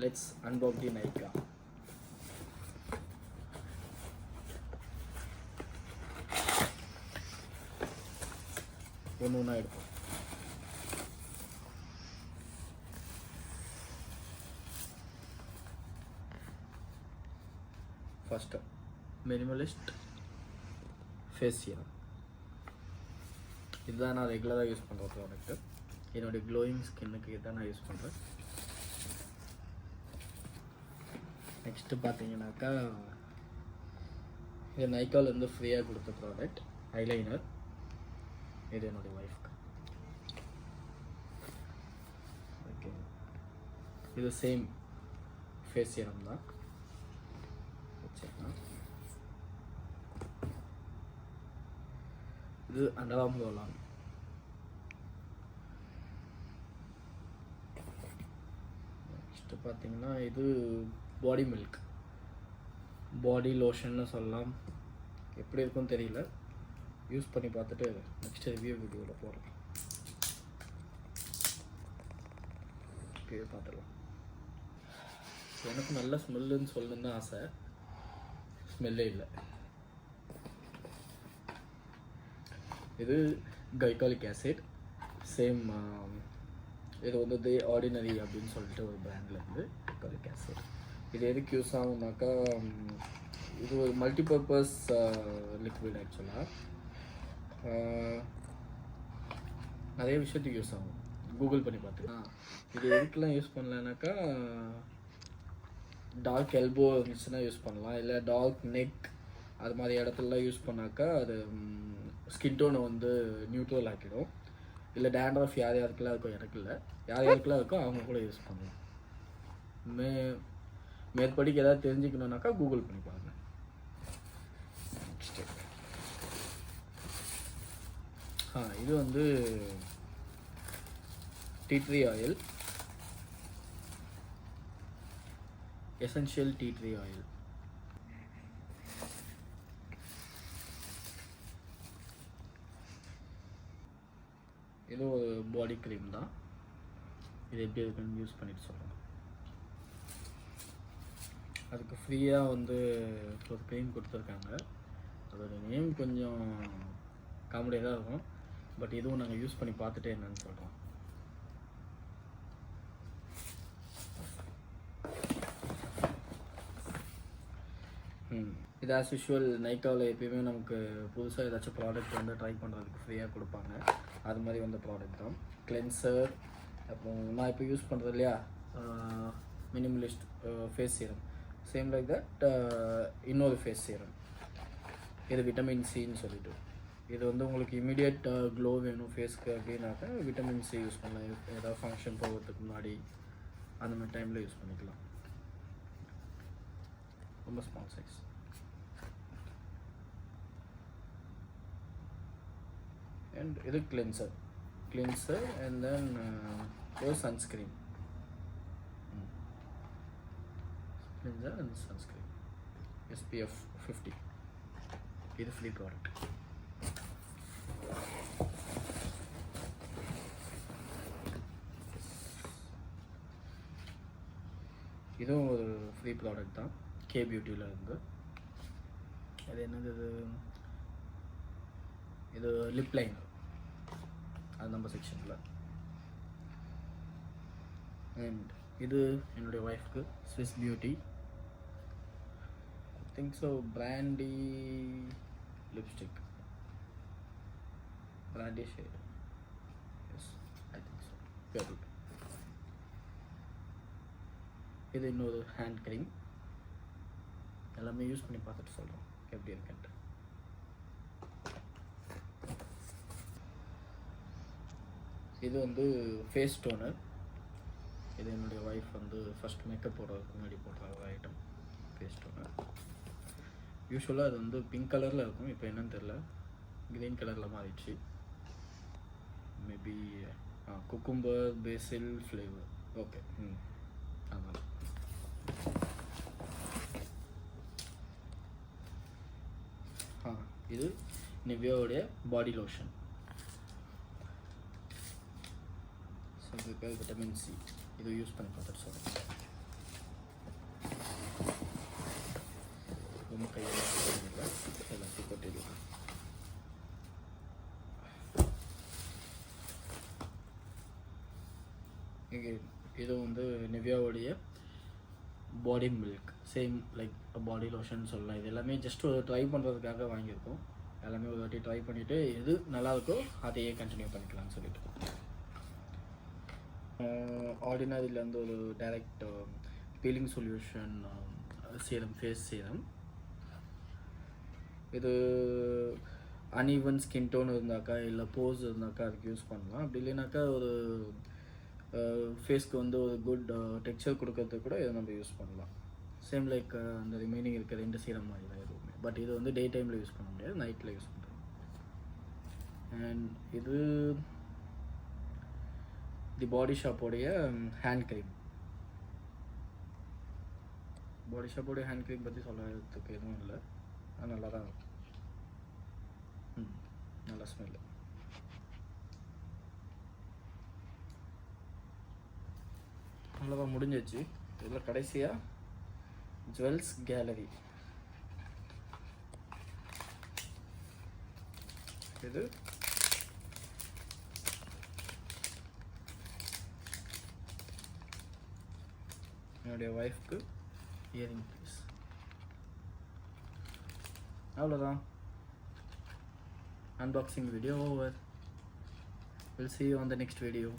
let's unbox the Nykaa. ஒன்று எடுப்போம். First minimalist face serum. இதுதான் நான் ரெகுலராக யூஸ் பண்ணுற ப்ராடக்ட்டு. என்னுடைய க்ளோயிங் ஸ்கின்னுக்கு இதுதான் நான் யூஸ் பண்ணுறேன். நெக்ஸ்ட்டு பார்த்தீங்கன்னாக்கா இது நைக்காலேருந்து ஃப்ரீயாக கொடுத்த ப்ராடக்ட் ஐலைனர். இது என்னுடைய ஒய்ஃப்க்கு. ஓகே, இது சேம் ஃபேஸ் சீரம் தான் வச்சுக்கலாம். இது அண்டராம் ரோலான். நெக்ஸ்ட்டு பார்த்தீங்கன்னா இது பாடி மில்க், பாடி லோஷன்னு சொல்லலாம். எப்படி இருக்குன்னு தெரியல, யூஸ் பண்ணி பார்த்துட்டு நெக்ஸ்ட் ரிவ்யூ வீடியோவில் போடுறேன். ஓகே, பார்த்துடலாம். எனக்கு நல்ல ஸ்மெல்லுன்னு சொல்லணுன்னு தான் ஆசை, ஸ்மெல்லே இல்லை. இது கைகாலிக் ஆசிட், சேம். இது வந்து தி ஆர்டினரி அப்படின்னு சொல்லிட்டு ஒரு பிராண்ட்லேருந்து கைகாலிக் ஆசிட். இது எதுக்கு யூஸ் ஆகும்னாக்கா, இது ஒரு மல்டிபர்பஸ் லிக்விட். ஆக்சுவலாக நிறைய விஷயத்துக்கு யூஸ் ஆகும். கூகுள் பண்ணி பார்த்துக்கலாம். இது எதுக்கெலாம் யூஸ் பண்ணலனாக்கா, டார்க் எல்போ இருந்துச்சுன்னா யூஸ் பண்ணலாம், இல்லை டார்க் நெக் அது மாதிரி இடத்துலலாம் யூஸ் பண்ணாக்கா அது ஸ்கின் டோனை வந்து நியூட்ரல் ஆக்கிடும். இல்லை டேண்ட்ரஃப் யார் யாருக்கெல்லாம் இருக்கும், எனக்கு இல்லை, யார் யாருக்கெல்லாம் இருக்கோ அவங்க கூட யூஸ் பண்ணலாம். மேற்படிக்கு ஏதாவது தெரிஞ்சுக்கணுன்னாக்கா கூகுள் பண்ணி பாருங்க. இது வந்து tea tree oil, essential tea tree oil. இது ஒரு பாடி க்ரீம் தான். இது எப்படி இருக்குன்னு யூஸ் பண்ணிட்டு சொல்கிறேன். அதுக்கு ஃப்ரீயாக வந்து ஒரு க்ரீம் கொடுத்துருக்காங்க. அதோட நேம் கொஞ்சம் காமெடியாக தான் இருக்கும், பட் இதுவும் நாங்கள் யூஸ் பண்ணி பார்த்துட்டு என்னன்னு சொல்கிறோம். இது ஆஸ் யூஷுவல் நைக்காவில் எப்பயுமே நமக்கு புதுசாக ஏதாச்சும் ப்ராடக்ட் வந்து ட்ரை பண்ணுறதுக்கு ஃப்ரீயாக கொடுப்பாங்க. அது மாதிரி வந்த ப்ராடக்ட் தான் கிளென்சர். அப்புறம் நான் இப்போ யூஸ் பண்ணுறது இல்லையா minimalist face serum, same like that இன்னொரு ஃபேஸ் சீரம். இது விட்டமின் சின்னு சொல்லிட்டு, இது வந்து உங்களுக்கு இமீடியட் க்ளோ வேணும் ஃபேஸ்க்கு அப்படின்னாக்கா விட்டமின் சி யூஸ் பண்ணலாம். ஏதாவது ஃபங்க்ஷன் போகிறதுக்கு முன்னாடி அந்த மாதிரி டைமில் யூஸ் பண்ணிக்கலாம். ரொம்ப ஸ்மால் சைஸ். அண்ட் இது கிளென்சர் அண்ட் தென் ஒரு sunscreen. Cleanser and sunscreen SPF 50. இது ஃப்ரீ ப்ராடக்ட். இதுவும் ஒரு ஃப்ரீ ப்ராடக்ட் தான், கே பியூட்டியில் இருந்து. அது என்னது, இது லிப் லைனர், அது நம்ம செக்ஷனில். அண்ட் இது என்னுடைய ஒய்ஃப்க்கு Swiss beauty, I think so brandy lipstick, brandy shade. Yes, I think so. Very good. இது இன்னொரு ஹேண்ட் க்ரீம். எல்லாமே யூஸ் பண்ணி பார்த்துட்டு சொல்கிறோம் எப்படி இருக்குன்ட்டு. இது வந்து ஃபேஸ் டோனர். இது என்னுடைய ஒய்ஃப் வந்து ஃபஸ்ட் மேக்கப் போடுறதுக்கு முன்னாடி போடுற ஒரு ஐட்டம், ஃபேஸ் டோனர். யூஸ்வலாக அது வந்து பிங்க் கலரில் இருக்கும், இப்போ என்னன்னு தெரில, க்ரீன் கலரில் மாறிடுச்சு. Maybe cucumber basil flavour. Okay, ஆமாம். இது நிவ்யாவுடைய பாடி லோஷன். ஸோ இதுக்கு விட்டமின் சி. இது யூஸ் பண்ணி பார்த்துட்டு சொல்கிறேன். இது வந்து நிவ்யாவுடைய body milk, same like body lotion சொல்லலாம். இது எல்லாமே ஜஸ்ட் ஒரு ட்ரை பண்ணுறதுக்காக வாங்கியிருக்கோம். எல்லாமே ஒரு வாட்டி ட்ரை பண்ணிவிட்டு எது நல்லாயிருக்கோ அதையே கண்டினியூ பண்ணிக்கலாம்னு சொல்லிட்டு. ஆர்டினரியிலேருந்து ஒரு direct peeling solution serum, face serum. இது அன்ஈவன் ஸ்கின் டோன் இருந்தாக்கா இல்லை போஸ் இருந்தாக்கா அதுக்கு யூஸ் பண்ணலாம். அப்படி இல்லைனாக்கா ஒரு ஃபேஸ்க்கு வந்து ஒரு குட் டெக்ஸ்சர் கொடுக்கறதுக்கு கூட இதை நம்ம யூஸ் பண்ணலாம். சேம் லைக் அந்த ரிமைனிங் இருக்க 2 சீரம் மாதிரி தான் எதுவுமே. பட் இது வந்து டே டைமில் யூஸ் பண்ண முடியாது, நைட்டில் யூஸ் பண்ணுறோம். அண்ட் இது தி பாடி ஷாப்போடைய ஹேண்ட் க்ரீம். பாடி ஷாப்போடைய ஹேண்ட் க்ரீம் பற்றி சொல்கிறதுக்கு எதுவும் இல்லை, அது நல்லா தான் இருக்கும். நல்லா ஸ்மெல்லு. அவ்வளோதான், முடிஞ்சிச்சு. இதில் கடைசியாக ஜுவல்ஸ் கேலரி. இது என்னுடைய ஒய்ஃப்க்கு இயரிங் பீஸ். அவ்வளோதான், unboxing video over. We'll see you on the next video.